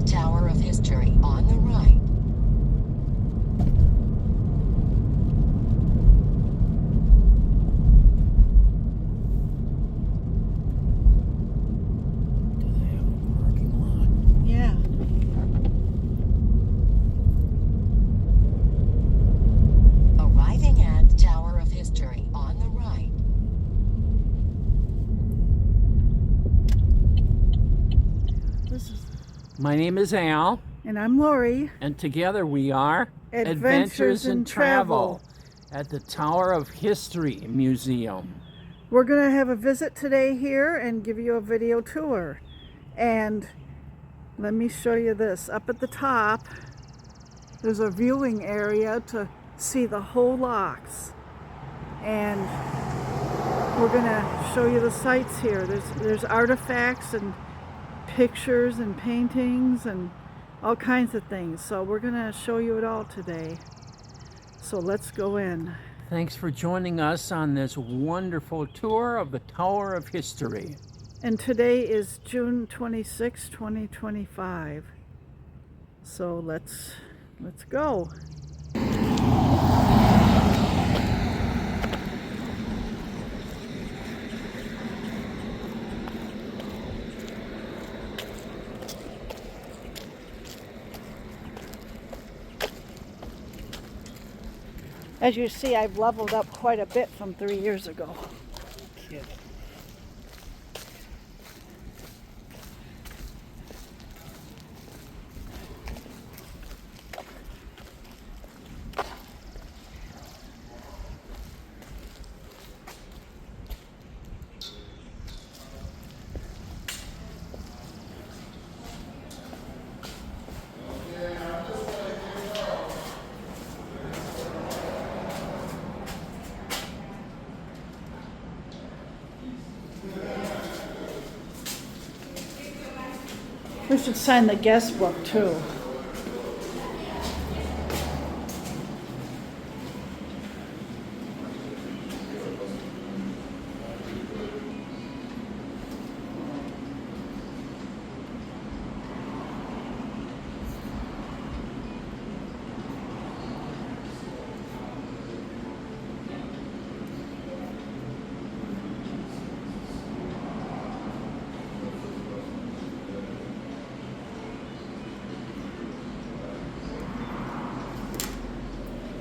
Tower of History on the right. Do they have a parking lot? Yeah. Arriving at Tower of History on the right. This is, My name is Al, and I'm Lori. and together we are Adventures in Travel. at the Tower of History Museum. We're going to have a visit today here and give you a video tour. And let me show you this. Up at the top, there's a viewing area to see the whole locks. And we're going to show you the sights here. There's artifacts and pictures and paintings and all kinds of things. So we're going to show you it all today. So let's go in. Thanks for joining us on this wonderful tour of the Tower of History. And today is June 26, 2025. So let's go. As you see, I've leveled up quite a bit from 3 years ago. Kid. We should sign the guest book too.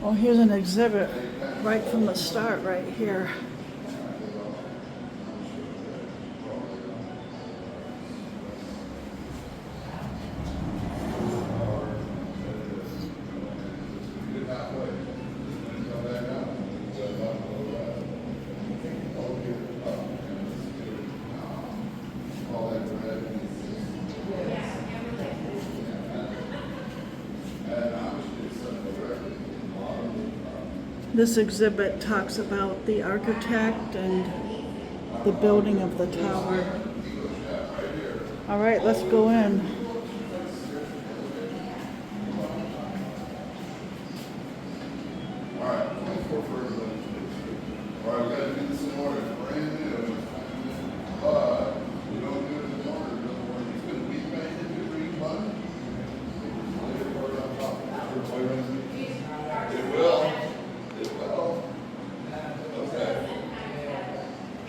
Oh, here's an exhibit right from the start right here. This exhibit talks about the architect and the building of the tower. All right, let's go in.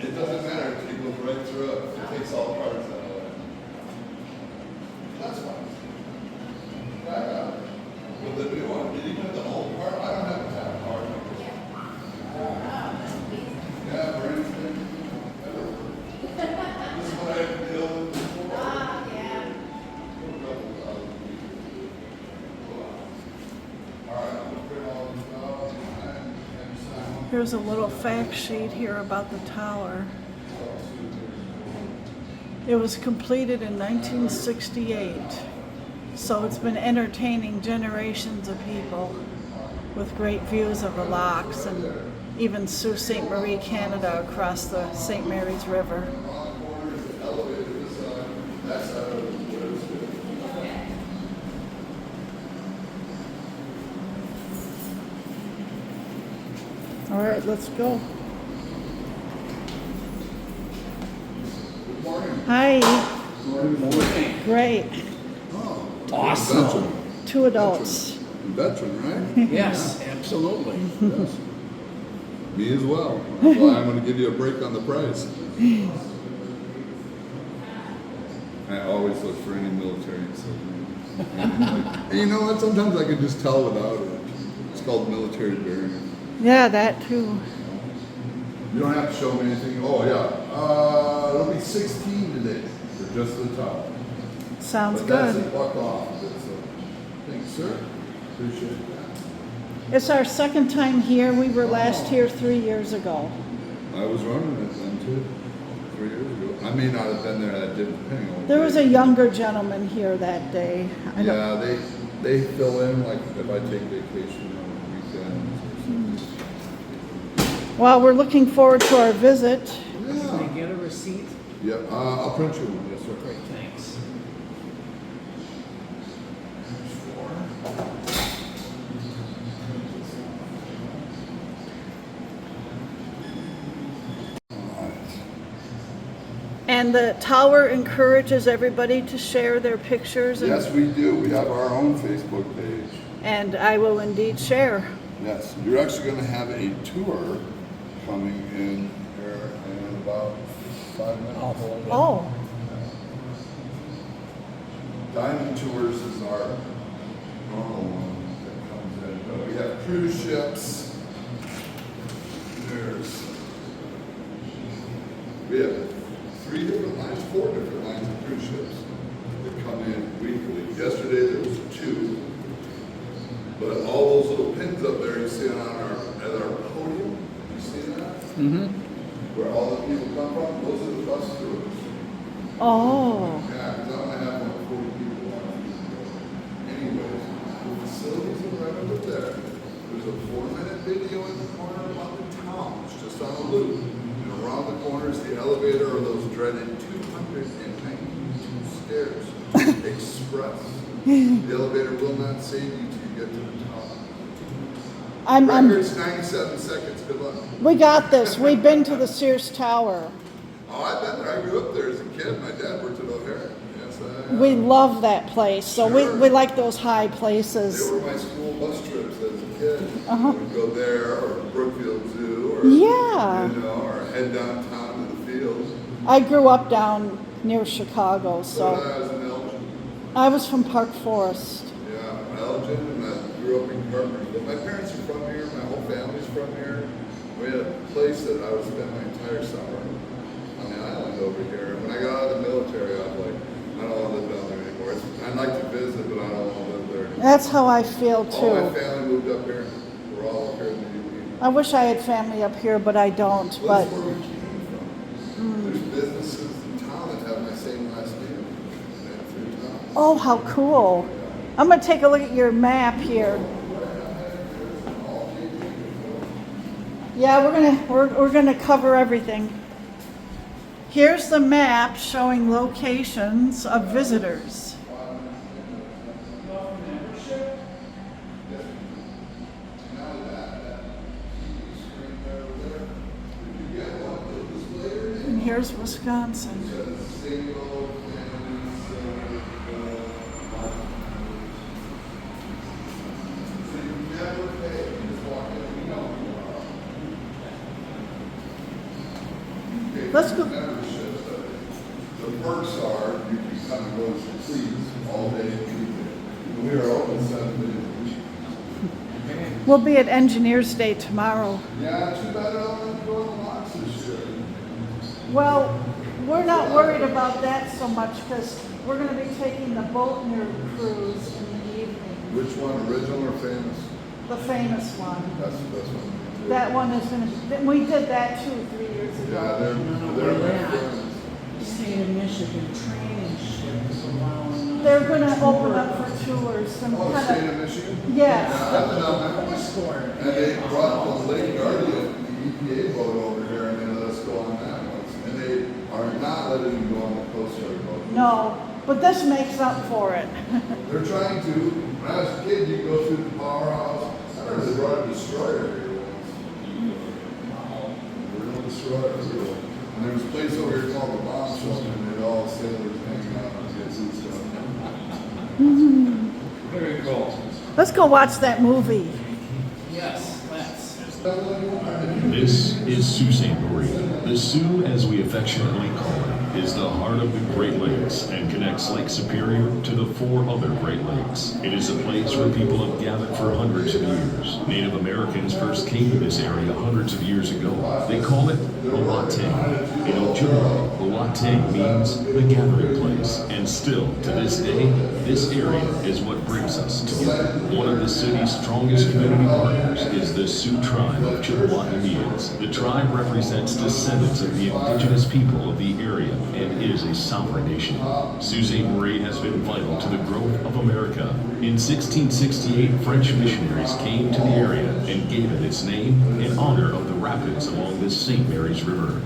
It doesn't matter, it goes right through it, it takes all parts out of it. That's fine. But the new one, did you get the old part? I don't have that part. Yeah, brand new. This is what I had to deal with before. Alright, I'm gonna print all these out and sign. Here's a little fact sheet here about the tower. It was completed in 1968, so it's been entertaining generations of people with great views of the locks and even Sault Ste. Marie, Canada, across the St. Mary's River. All right, let's go. Good morning. Hi. Good morning. Great. Oh, Awesome. Veteran. 2 adults. Veteran, right? Yes, absolutely. Yes. Me as well. That's why I'm going to give you a break on the price. I always look for any military insignia. And you know what? Sometimes I can just tell without it. It's called military bearing. Yeah, that too. You don't have to show me anything. Oh yeah, it'll be 16 today for just the top. Sounds But that's good. a buck off of it, so thanks, sir. Appreciate that. It's our second time here. We were last here 3 years ago. I was running it then too, 3 years ago. I may not have been there. I didn't depending on. There was a younger gentleman here that day. I don't- Yeah, they fill in like if I take vacation on weekends or something. Well, we're looking forward to our visit. Can I Yeah. get a receipt? Yeah. I'll print you one. Yes, sir. Great, thanks. And the tower encourages everybody to share their pictures. And, Yes, we do. We have our own Facebook page. and I will indeed share. Yes, you're actually going to have a tour coming in here in about 5 minutes. I'll hold it. Oh, Diamond Tours is our normal one that comes in. But we have cruise ships. We have 3 different lines, 4 different lines of cruise ships that come in weekly. Yesterday there was 2. But all those little pins up there you see on at our podium, you see that? Mm-hmm. Where all the people come from, those are the bus tours. oh. Yeah, because I'm gonna have like 40 people on it. Anyways, the facilities are right over there. There's a 4-minute video in the corner about the town. It's just on a loop. And around the corner is the elevator or those dreaded 292 stairs. Express. The elevator will not save you till you get to the top. Record's 97 seconds. Good luck. We got this. We've been to the Sears Tower. Oh, I've been there. I grew up there as a kid. My dad worked at O'Hare. Yes, I have. We love that place. So Sure. we like those high They places. were my school bus trips as a kid. Uh-huh. We'd go there, or Brookfield Zoo, or Yeah. you know, or head downtown to the fields. I grew up down near Chicago, So so I was in Elgin. I was from Park Forest. Yeah, Elgin, and I grew up in Carpenter. But my parents are from here. My whole family's from here. We had a place that I would spend my entire summer on the island over here. And when I got out of the military, I was like, I don't want to live down there anymore. I'd like to visit, but I don't want to live there anymore. That's how I feel All my too. family moved up here. We're all up here in the UP. I wish I had family up here, but I don't. Well, But that's where we came from. There's businesses in town that have my same last name. Through town. oh, how cool! I'm gonna take a look at your map here. Yeah, we're gonna cover everything. Here's the map showing locations of visitors. And here's Wisconsin. Let's go. Memberships, the perks are you can come and go as you please all day, every day. And we are open 7 days a week. We'll be at Engineers Day tomorrow. Yeah, too bad I don't have to go on the locks this year. Well, we're not worried about that so much because we're going to be taking the Boatner cruise in the evening. Which one, original or famous? The famous one. That's the best one. That one is going to, we did that too 3 years Yeah, ago. they're my friends. The state of Michigan training ships allowing. They're going to open up for tours. Some Oh, kind state of, of Michigan? yes. Yeah, I've been down there. Escort. And they brought the Lake Guardian, the EPA boat over here, and they let us go on that once. And they are not letting you go on the Coast Guard boat. No, but this makes up for it. They're trying to. When I was a kid, you go through the powerhouse. I remember they brought a destroyer here once. Wow. A real destroyer. Real. And there was a place over here called the Bomb Shelter, and they'd all sailors hanging out and kids and stuff. Very cool. Let's go watch that movie. Yes, let's. This is Sault Ste. Marie. The Sioux, as we affectionately call it, is the heart of the Great Lakes and connects Lake Superior to the 4 other Great Lakes. It is a place where people have gathered for hundreds of years. Native Americans first came to this area hundreds of years ago. They call it Owateng. In Ojibwe, Owateng means the gathering place. And still, to this day, this area is what brings us together. One of the city's strongest community partners is the Sioux tribe of Chippewa Indians. The tribe represents descendants of the indigenous people of the area and is a sovereign nation. Sault Ste. Marie has been vital to the growth of America. In 1668, French missionaries came to the area and gave it its name in honor of the rapids along the St. Mary's River.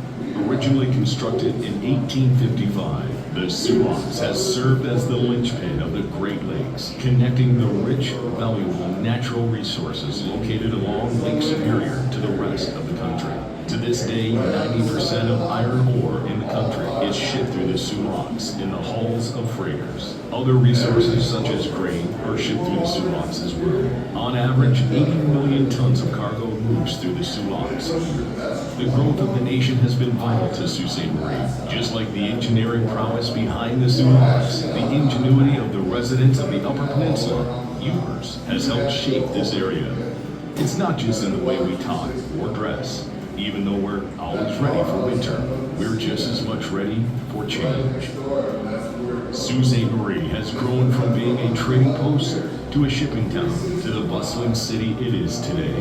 Originally constructed in 1855, the Sioux has served as the linchpin of the Great Lakes, connecting the rich, valuable natural resources located along Lake Superior to the rest of the country. To this day, 90% of iron ore in the country is shipped through the Sioux in the hulls of freighters. Other resources such as grain are shipped through the Sioux as well. On average, 80 million tons of cargo moves through the Sioux. The growth of the nation has been vital to Sault Ste. Marie. Just like the engineering prowess behind the Sioux, the ingenuity of the residents of the Upper Peninsula, yours, has helped shape this area. It's not just in the way we talk or dress. Even though we're always ready for winter, we're just as much ready for change. Sault Ste. Marie has grown from being a trading post to a shipping town to the bustling city it is today.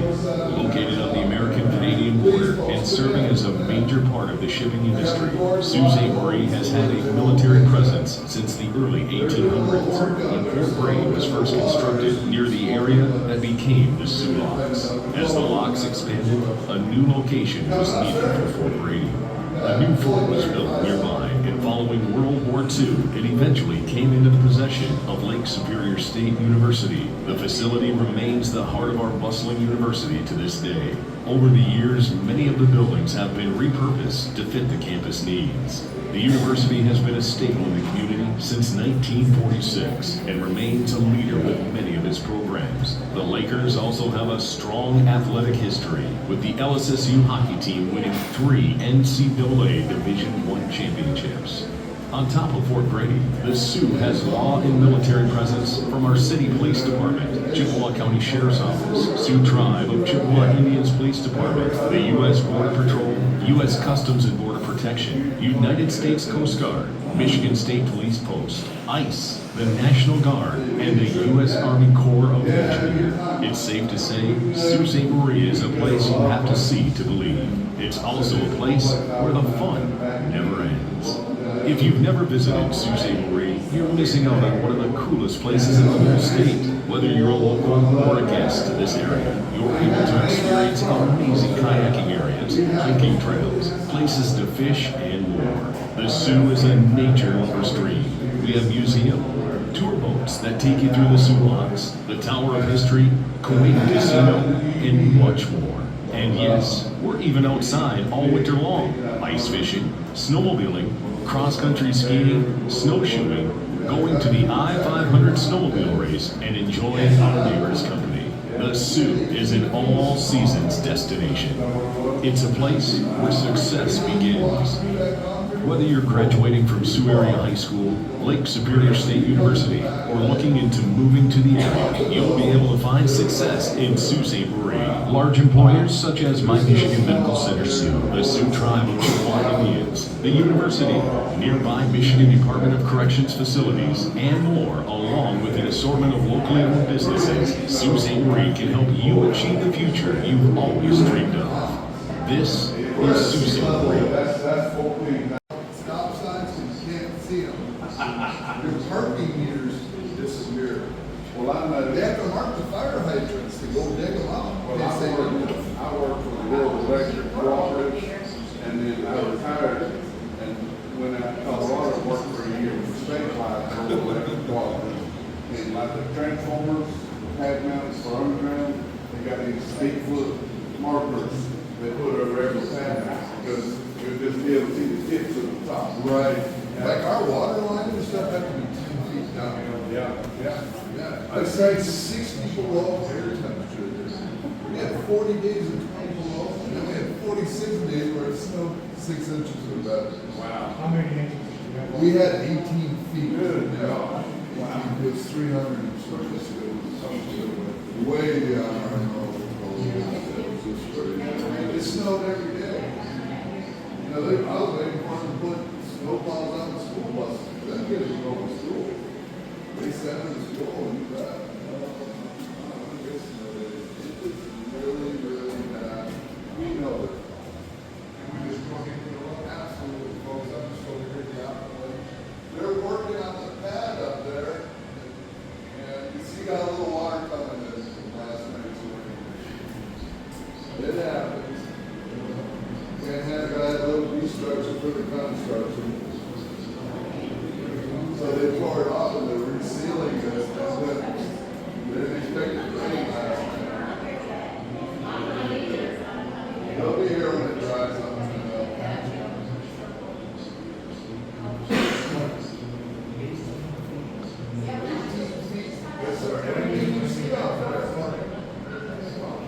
Located on the American-Canadian border and serving as a major part of the shipping industry, Sault Ste. Marie has had a military presence since the early 1800s, when Fort Brady was first constructed near the area that became the Sioux Locks. As the locks expanded, a new location was needed for Fort Brady. A new fort was built nearby, and following World War II, it eventually came into the possession of Lake Superior State University. The facility remains the heart of our bustling university to this day. Over the years, many of the buildings have been repurposed to fit the campus needs. The university has been a staple in the community since 1946 and remains a leader with many of its programs. The Lakers also have a strong athletic history, with the LSSU hockey team winning 3 NCAA Division I championships. On top of Fort Brady, the Sioux has law and military presence from our city police department, Chippewa County Sheriff's Office, Sioux Tribe of Chippewa Indians Police Department, the U.S. Border Patrol, U.S. Customs and Border Protection, United States Coast Guard, Michigan State Police Post, ICE, the National Guard, and the U.S. Army Corps of Engineers. It's safe to say, Sault Ste. Marie is a place you have to see to believe. It's also a place where the fun never ends. If you've never visited Sault Ste. Marie, you're missing out on one of the coolest places in the whole state. Whether you're a local or a guest to this area, you're able to experience amazing kayaking areas, hiking trails, places to fish, and more. The Sioux is a nature lover's dream. We have museums, tour boats that take you through the Sioux Locks, the Tower of History, Kuwait Casino, and much more. And yes, we're even outside all winter long. Ice fishing, snowmobiling, cross-country skiing, snowshoeing, going to the I-500 snowmobile race, and enjoying our neighbors' company. The Sioux is an all-seasons destination. It's a place where success begins. Whether you're graduating from Sioux Area High School, Lake Superior State University, or looking into moving to the area, you'll be able to find success in Sault Ste. Marie. Large employers such as My Michigan Medical Center Sioux, the Sioux Tribe of Chippewa Indians, the university, nearby Michigan Department of Corrections facilities, and more, along with an assortment of locally owned businesses, Sault Ste. Marie can help you achieve the future you've always dreamed of. This is Sault Ste. Marie. That's 14. Stop signs, you can't see them. Your parking meters disappear. Well, I'm not. They have to mark the fire hydrants to go dig them out. Well, They say they're good. I worked for the Rural Electric Cooperative, and then I retired, and went out to Colorado, worked for a year for statewide Rural Electric Cooperative. And like the transformers, pad mounts for underground, they got these 8-foot markers they put over every pad mount, because you just be able to see the tips of the top. Right. Like our water line and stuff have to be 10 feet down. Yeah, Yeah. I said 60 below air temperature there. We had 40 days of 20 below, and then we had 46 days where it snowed 6 inches or better. Wow. How many inches did you have? We had 18 feet. Good. Yeah. It was 300 and something. It was way beyond our normal. It was just crazy. It snowed every day. You know, I was waiting for them to put snowplows on the school buses. Then kids would go to school. They sent them to school and do that. It's really, really bad. We know it. And we just working, absolutely, folks. I'm just over here the opposite. They're working on the pad up there, and you see got a little water coming in from last night's rain. It happens. Can't have a little restructure for the construction. So they tore it off and they're resealing it, and then they didn't expect it to rain last night. They'll be here when it dries up. Yes, sir. Everything you see out there.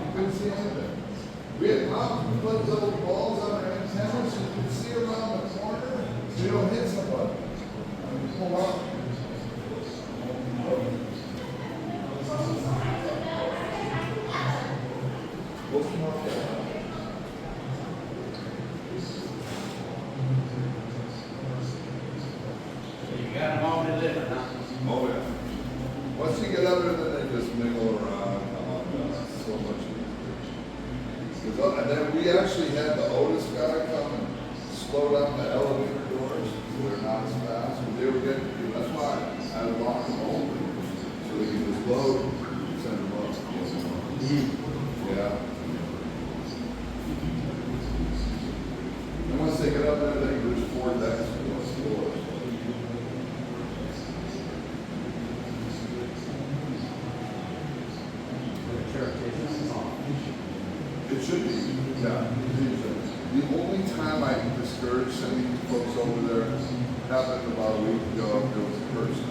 You couldn't see anything. We had mountains, we put little balls on our antennas, so you could see around the corner, so you don't hit somebody. Pull up. What's more? So you got them all delivered, huh? Oh, yeah. Once you get up there, then they just mingle around, come on, so much easier. And then we actually had the Otis guy come and slow down the elevator doors, so they're not as fast, but they were getting, that's why I locked them open, so they could just load and send them up. Yeah. And once they get up there, they can just 4 decks for those floors. It should be, yeah. The only time I discouraged sending folks over there happened about a week ago. There was a person.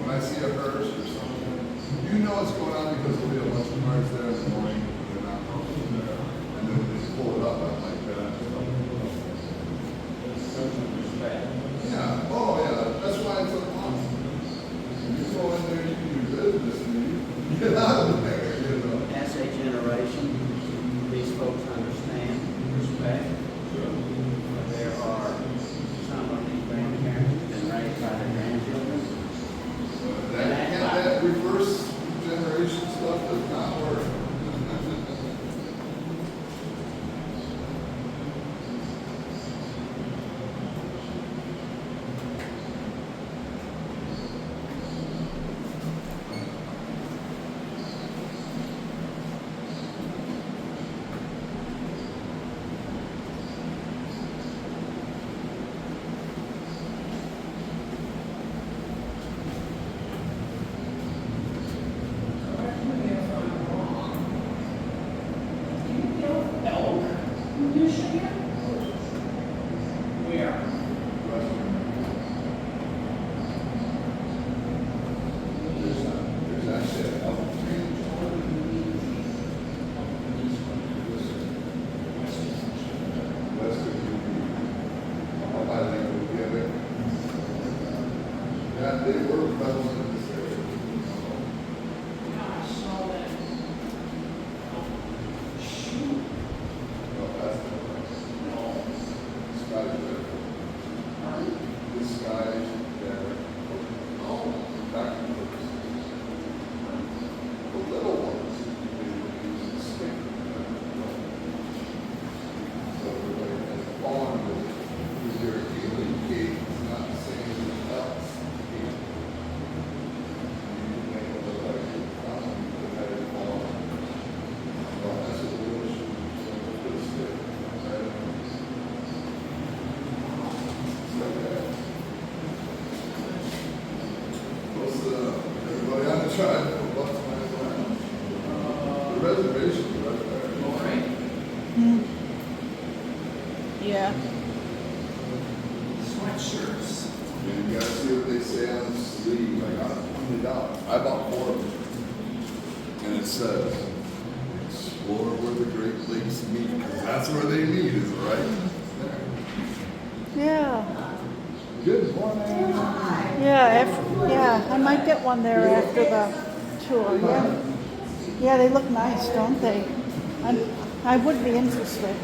When I see a hearse or something, you know what's going on because there'll be a bunch of cars there in the morning, they're not normally there. And then when they pull it up, I'm like, yeah, oh yeah, that's why it's a long. You go in there, you can do business, and you get out of there, you know. As a generation, these folks understand respect. There are some of these grandparents who've been raised by their grandchildren. That reverse generation stuff does not work. There's actually a elk tree. Yeah, they were prevalent in this area. No, that's the sky there. This sky there. Oh, back and forth. The little ones, they would use the stick. So everybody has fallen with it. Because your healing gate is not the same as else. You make it look like you're falling, but that is falling. Well, that's what the little shoes with the stick. Right? It's like that. What's everybody on the tribe? What's my plan? The reservation is right there. Yeah. Swing pictures. And you gotta see what they say on the sleeve. I got it pointed out. I bought 4 of them. And it says, explore where the Great Lakes meet, because that's where they meet, is right there. Yeah. Good morning. Yeah, I might get one there after the tour. Yeah, yeah, they look nice, don't they? I would be interested.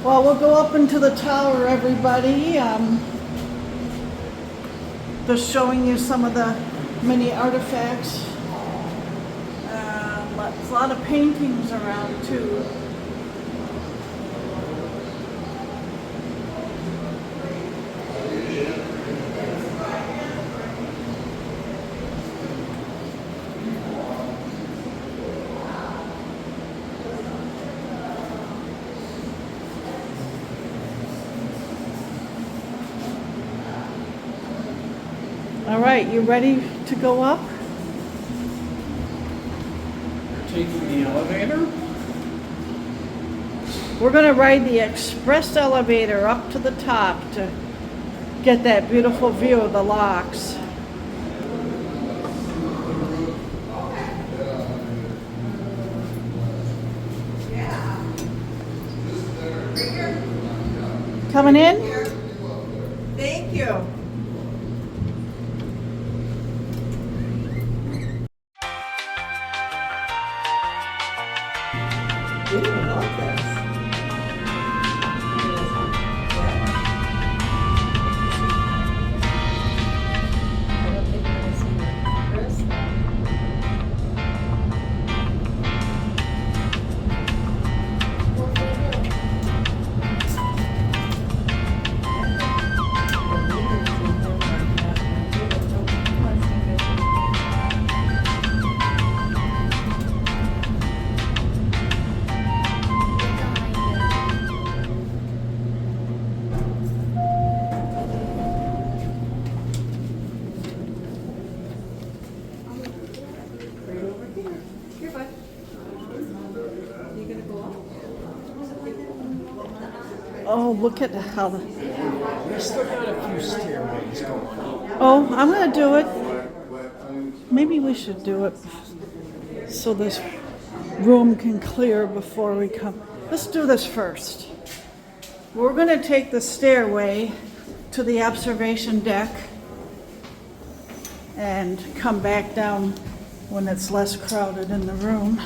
Well, we'll go up into the tower, everybody. Just showing you some of the many artifacts. There's a lot of paintings around too. All right, you ready to go up? Taking the elevator? We're going to ride the express elevator up to the top to get that beautiful view of the locks. Coming in? Thank you. Ooh, I love this. I don't think I'm gonna see that. Chris? Oh, look at how the... We still got a few stairways going. Oh, I'm going to do it. Maybe we should do it so this room can clear before we come. Let's do this first. We're going to take the stairway to the observation deck and come back down when it's less crowded in the room.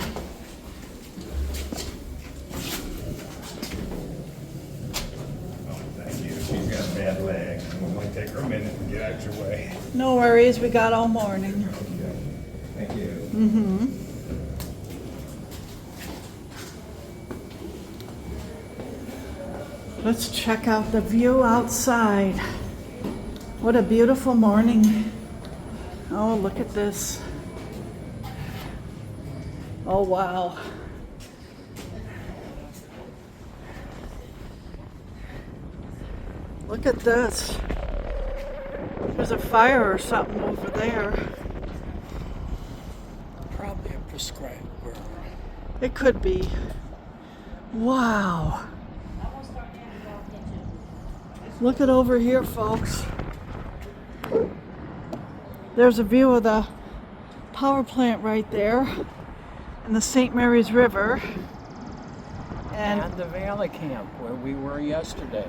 Thank you. She's got a bad leg. It might take her a minute to get out your way. No worries, we got all morning. Okay. Thank you. Mm-hmm. Let's check out the view outside. What a beautiful morning. Oh, look at this. Oh, wow. Look at this. There's a fire or something over there. Probably a prescribed burn. It could be. Wow. Look at over here, folks. There's a view of the power plant right there and the St. Mary's River. And the Valley Camp where we were yesterday.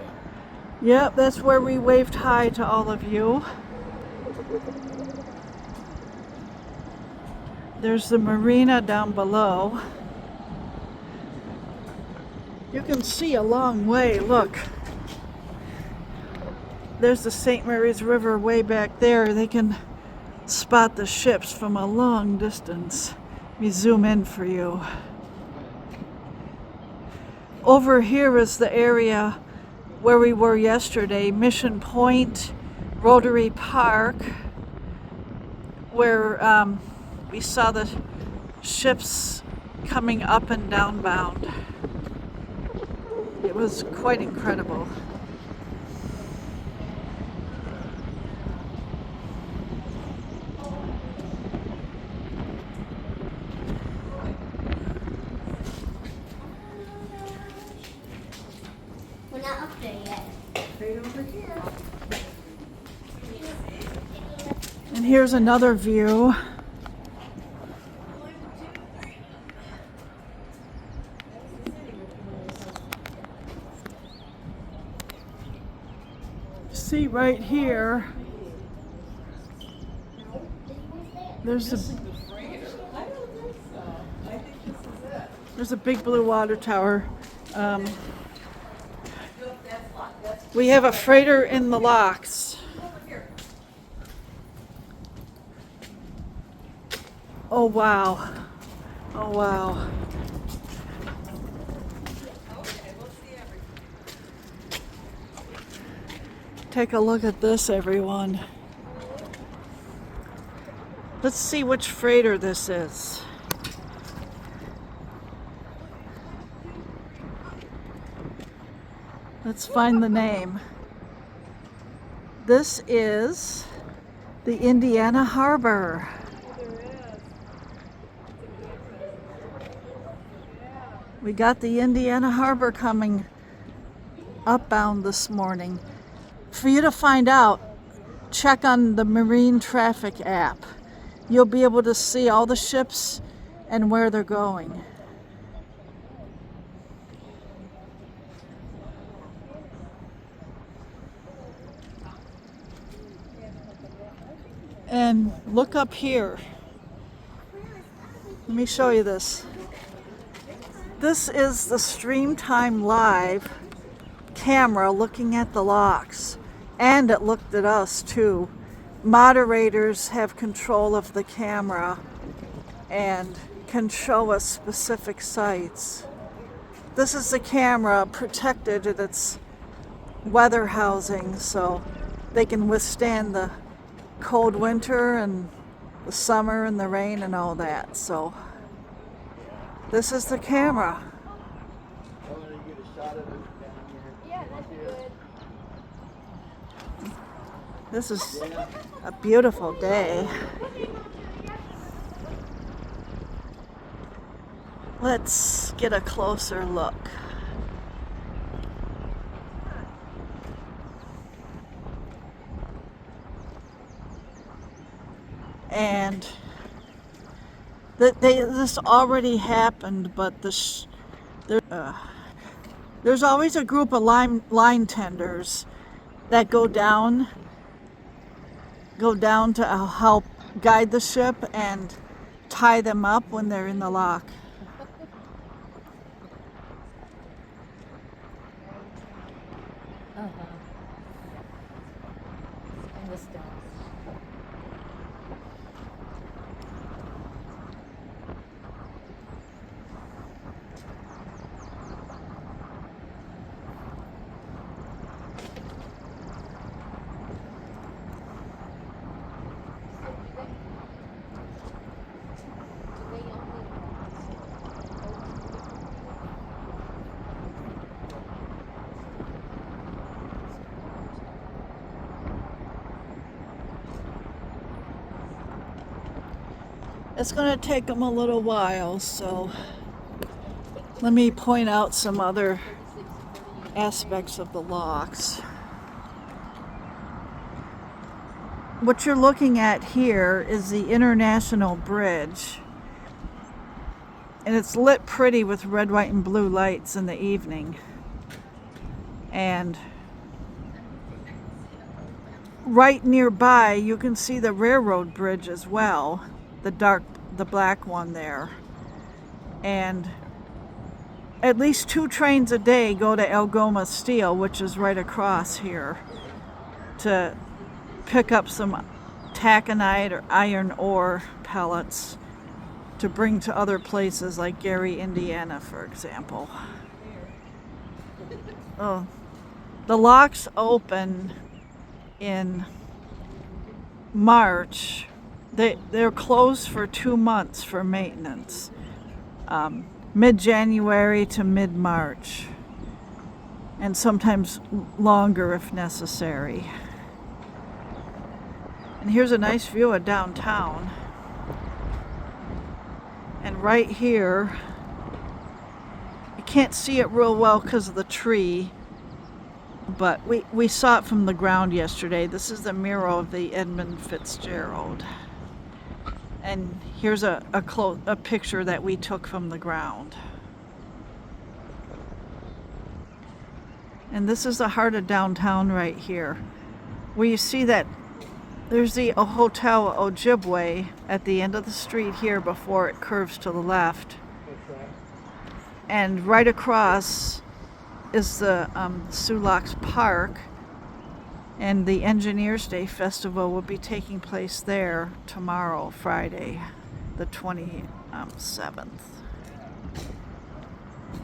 Yep, that's where we waved hi to all of you. There's the marina down below. You can see a long way, look. There's the St. Mary's River way back there. They can spot the ships from a long distance. Let me zoom in for you. Over here is the area where we were yesterday, Mission Point, Rotary Park, where we saw the ships coming up and downbound. It was quite incredible. We're not up Right over here. And here's another view. See right here, there's a big blue water tower. We have a freighter in the locks. Oh wow. Oh wow. Take a look at this, everyone. Let's see which freighter this is. Let's find the name. This is the Indiana Harbor. We got the Indiana Harbor coming upbound this morning. For you to find out, check on the Marine Traffic app. You'll be able to see all the ships and where they're going. And look up here. Let me show you this. This is the Streamtime Live camera looking at the locks. And it looked at us too. Moderators have control of the camera and can show us specific sites. This is the camera protected in its weather housing so they can withstand the cold winter and the summer and the rain and all that. So this is the camera. This is a beautiful day. Let's get a closer look. And this already happened, but there's always a group of line tenders that go down to help guide the ship and tie them up when they're in the lock. And the stones. It's going to take them a little while, so let me point out some other aspects of the locks. What you're looking at here is the International Bridge, and it's lit pretty with red, white, and blue lights in the evening. And right nearby you can see the railroad bridge as well, the black one there. And at least 2 trains a day go to Algoma Steel, which is right across here, to pick up some taconite or iron ore pellets to bring to other places like Gary, Indiana, for example. Oh, the locks open in March. They're closed for 2 months for maintenance, mid-January to mid-March, and sometimes longer if necessary. And here's a nice view of downtown. And right here, you can't see it real well because of the tree, but we saw it from the ground yesterday. This is the mural of the Edmund Fitzgerald. And here's a picture that we took from the ground. And this is the heart of downtown right here, where you see that there's the Hotel Ojibwe at the end of the street here before it curves to the left. And right across is the Sulaks Park, and the Engineers Day Festival will be taking place there tomorrow, Friday, the 27th.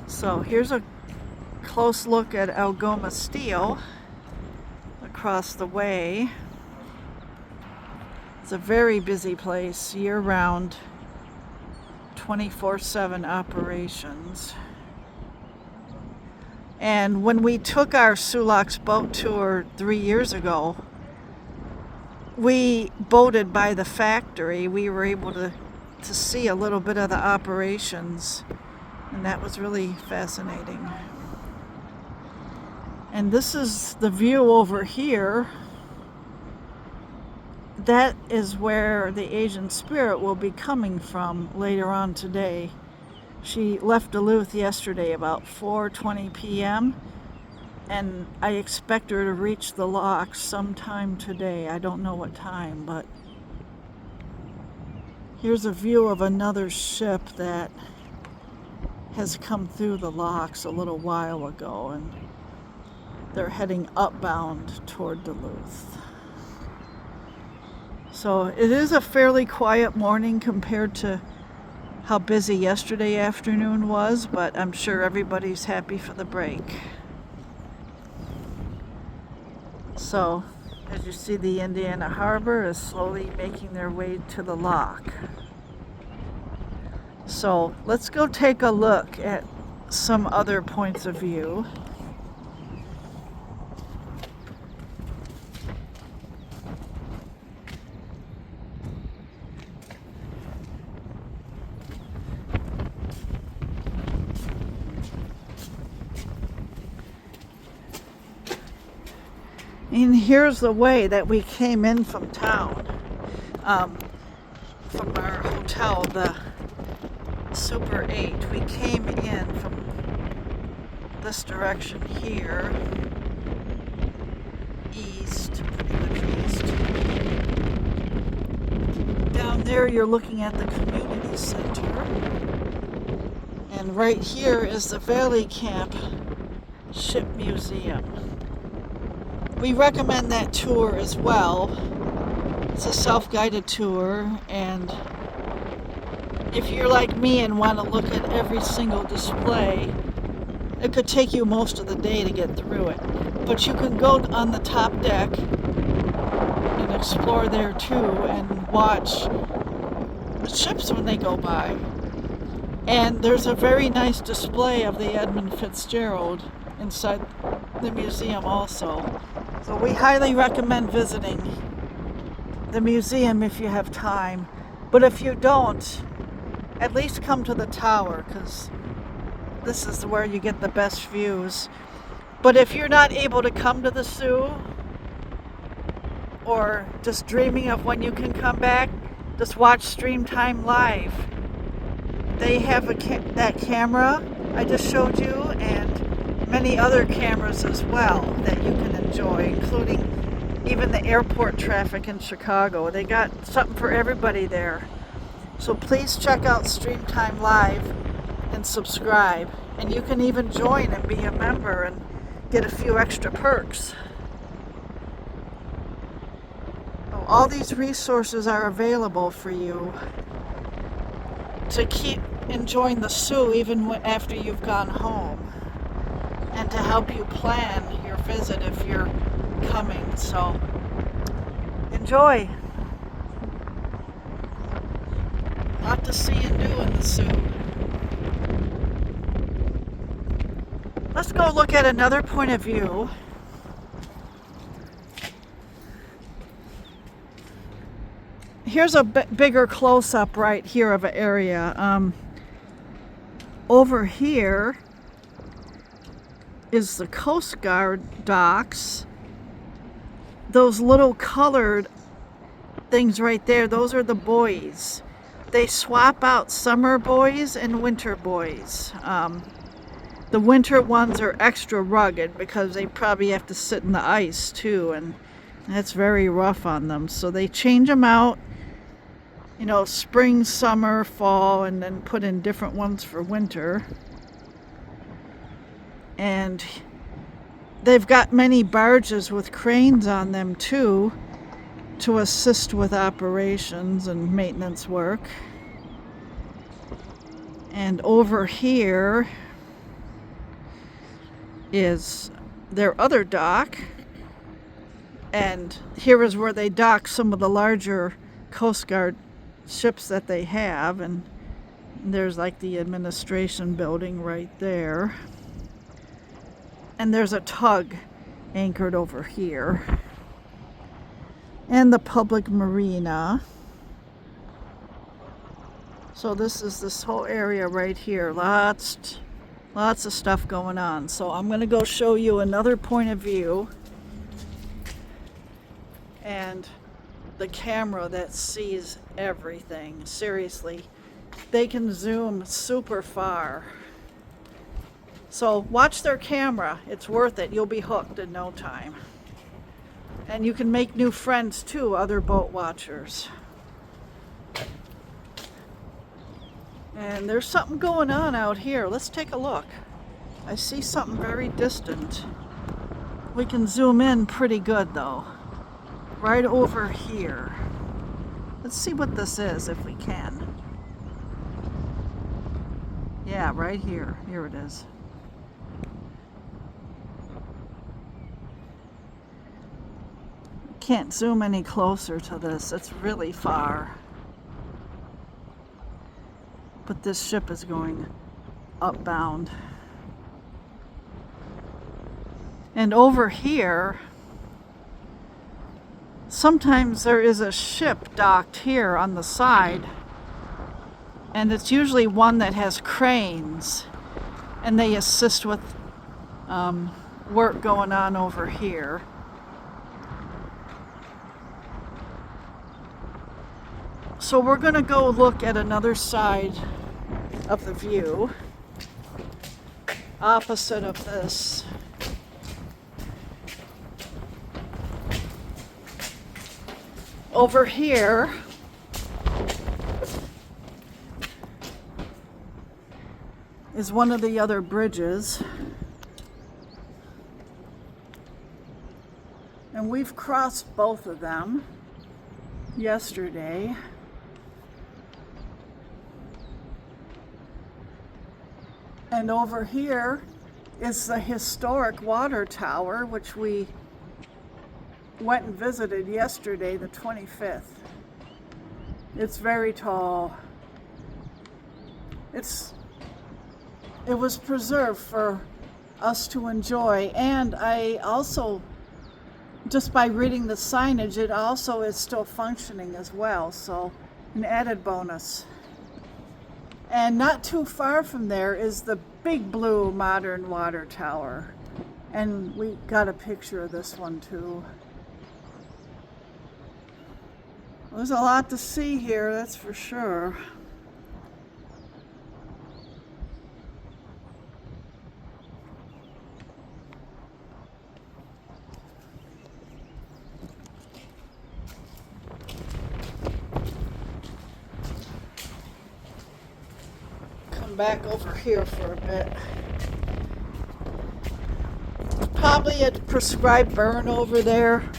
So here's a close look at Algoma Steel across the way. It's a very busy place, year-round, 24/7 operations. And when we took our Sulaks boat tour 3 years ago, we boated by the factory. We were able to see a little bit of the operations, and that was really fascinating. And this is the view over here. That is where the Asian Spirit will be coming from later on today. She left Duluth yesterday about 4:20 p.m. and I expect her to reach the locks sometime today. I don't know what time, but here's a view of another ship that has come through the locks a little while ago, and they're heading upbound toward Duluth. So it is a fairly quiet morning compared to how busy yesterday afternoon was, but I'm sure everybody's happy for the break. So, as you see, the Indiana Harbor is slowly making their way to the lock. So, let's go take a look at some other points of view. And here's the way that we came in from town, from our hotel, the Super 8. We came in from this direction here, east, pretty much east. Down there you're looking at the community center. And right here is the Valley Camp Ship Museum. We recommend that tour as well. It's a self-guided tour, and if you're like me and want to look at every single display, it could take you most of the day to get through it. But you can go on the top deck and explore there too and watch the ships when they go by. And there's a very nice display of the Edmund Fitzgerald inside the museum also. So we highly recommend visiting the museum if you have time. But if you don't, at least come to the tower, because this is where you get the best views. But if you're not able to come to the zoo, or just dreaming of when you can come back, just watch Streamtime live. They have that camera I just showed you, and many other cameras as well that you can enjoy, including even the airport traffic in Chicago. They got something for everybody there. So please check out Streamtime Live and subscribe. And you can even join and be a member and get a few extra perks. All these resources are available for you to keep enjoying the zoo even after you've gone home, and to help you plan your visit if you're coming. So enjoy. A lot to see and do in the zoo. Let's go look at another point of view. Here's a bigger close-up right here of an area. Over here is the Coast Guard docks. Those little colored things right there, those are the buoys. They swap out summer buoys and winter buoys. The winter ones are extra rugged because they probably have to sit in the ice too, and that's very rough on them. So they change them out, you know, spring, summer, fall, and then put in different ones for winter. And they've got many barges with cranes on them too to assist with operations and maintenance work. And over here is their other dock, and here is where they dock some of the larger Coast Guard ships that they have, and there's like the administration building right there, and there's a tug anchored over here, and the public marina. So this is this whole area right here. Lots of stuff going on. So I'm going to go show you another point of view and the camera that sees everything. Seriously, they can zoom super far. So watch their camera. It's worth it. You'll be hooked in no time. And you can make new friends too, other boat watchers. And there's something going on out here. Let's take a look. I see something very distant. We can zoom in pretty good though. Right over here. Let's see what this is if we can. Yeah, right here. Here it is. Can't zoom any closer to this. It's really far. But this ship is going upbound. And over here, sometimes there is a ship docked here on the side, and it's usually one that has cranes, and they assist with work going on over here. So we're going to go look at another side of the view, opposite of this. Over here is one of the other bridges. And we've crossed both of them yesterday. And over here is the historic water tower, which we went and visited yesterday, the 25th. It's very tall. It was preserved for us to enjoy, and I also, just by reading the signage, it also is still functioning as well, so an added bonus. And not too far from there is the big blue modern water tower. And we got a picture of this one too. There's a lot to see here, that's for sure. Back over here for a bit. Probably a prescribed burn over there.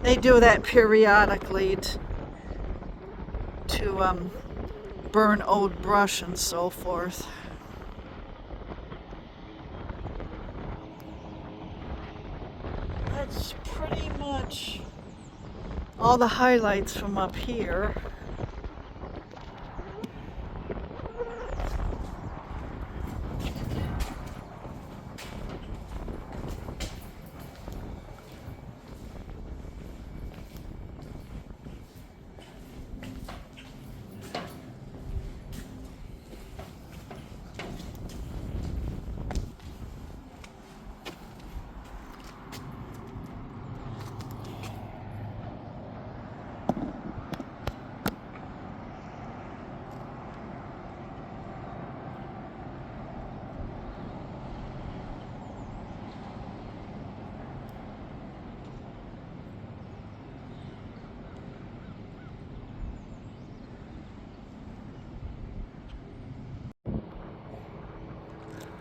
They do that periodically to burn old brush and so forth. That's pretty much all the highlights from up here.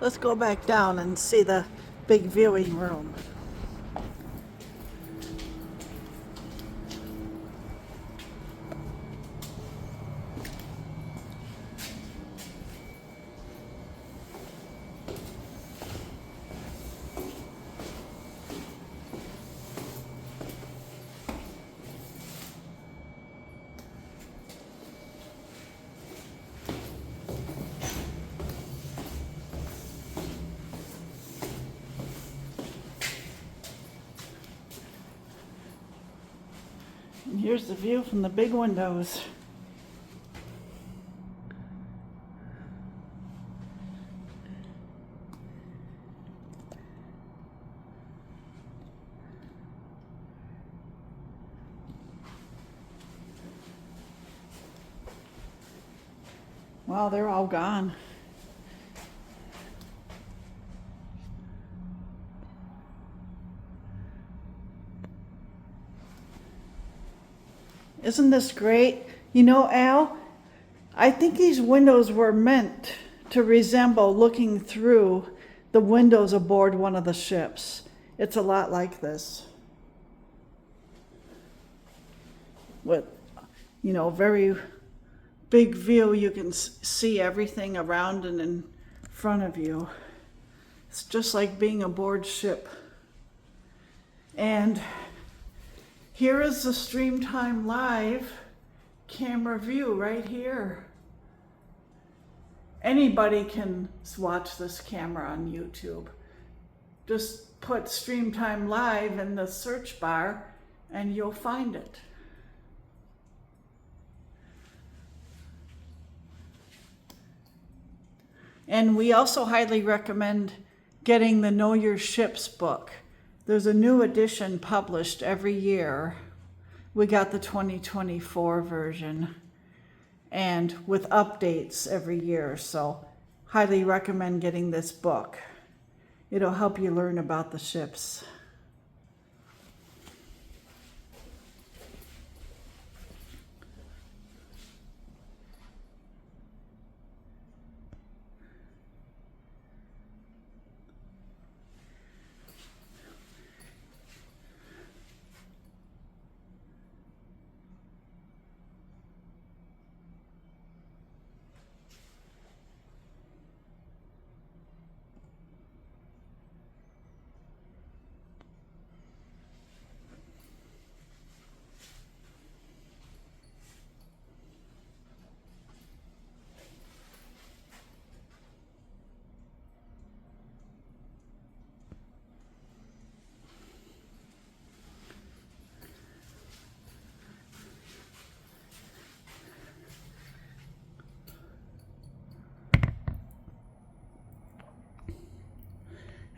Let's go back down and see the big viewing room. And here's the view from the big windows. Wow, they're all gone. Isn't this great? You know, Al, I think these windows were meant to resemble looking through the windows aboard one of the ships. It's a lot like this. With, you know, very big view, you can see everything around and in front of you. It's just like being aboard ship. And here is the Streamtime Live camera view right here. Anybody can watch this camera on YouTube. Just put Streamtime Live in the search bar and you'll find it. And we also highly recommend getting the Know Your Ships book. There's a new edition published every year. We got the 2024 version and with updates every year. So highly recommend getting this book. It'll help you learn about the ships.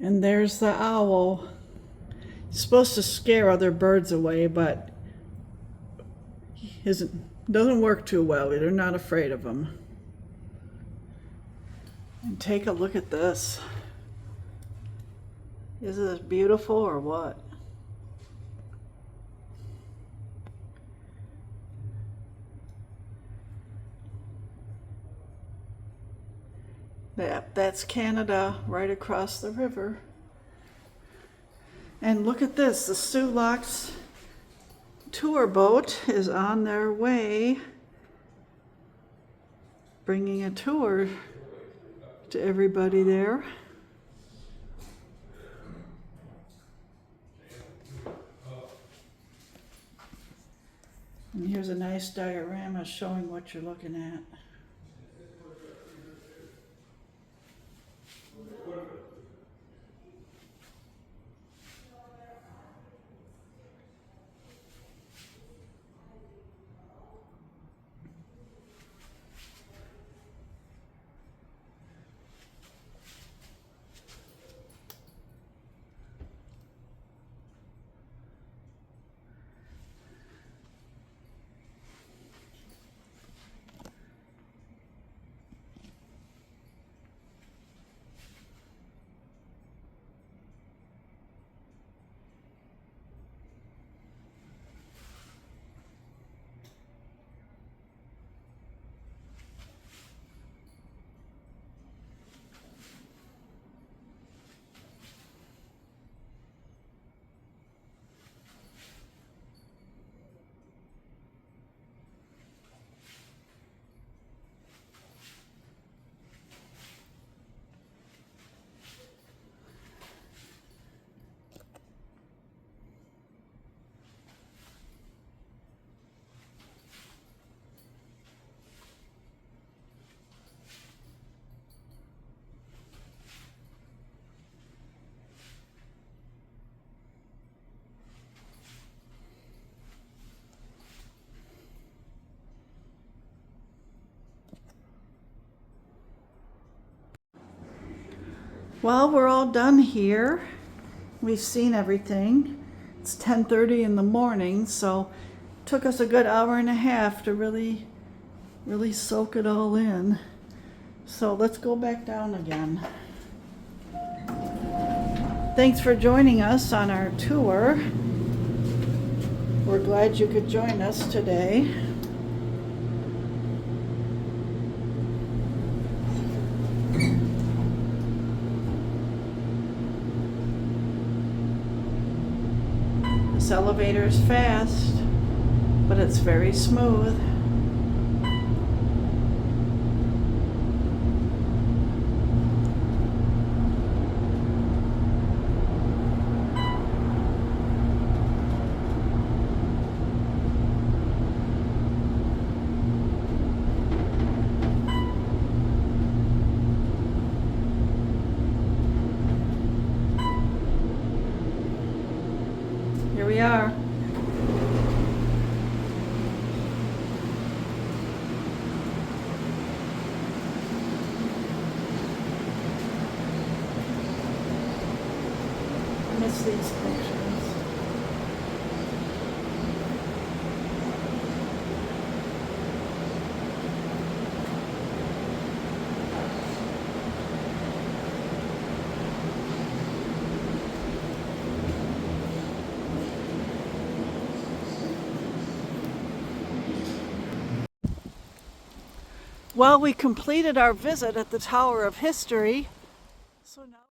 And there's the owl. It's supposed to scare other birds away, but doesn't work too well. They're not afraid of him. And take a look at this. Isn't this beautiful or what? That's Canada right across the river. And look at this, the Sulaks tour boat is on their way, bringing a tour to everybody there. And here's a nice diorama showing what you're looking at. Well, we're all done here. We've seen everything. It's 10:30 in the morning, so it took us a good hour and a half to really soak it all in. So let's go back down again. Thanks for joining us on our tour. We're glad you could join us today. This elevator is fast, but it's very smooth. Here we are. I miss these pictures. Well, we completed our visit at the Tower of History. So now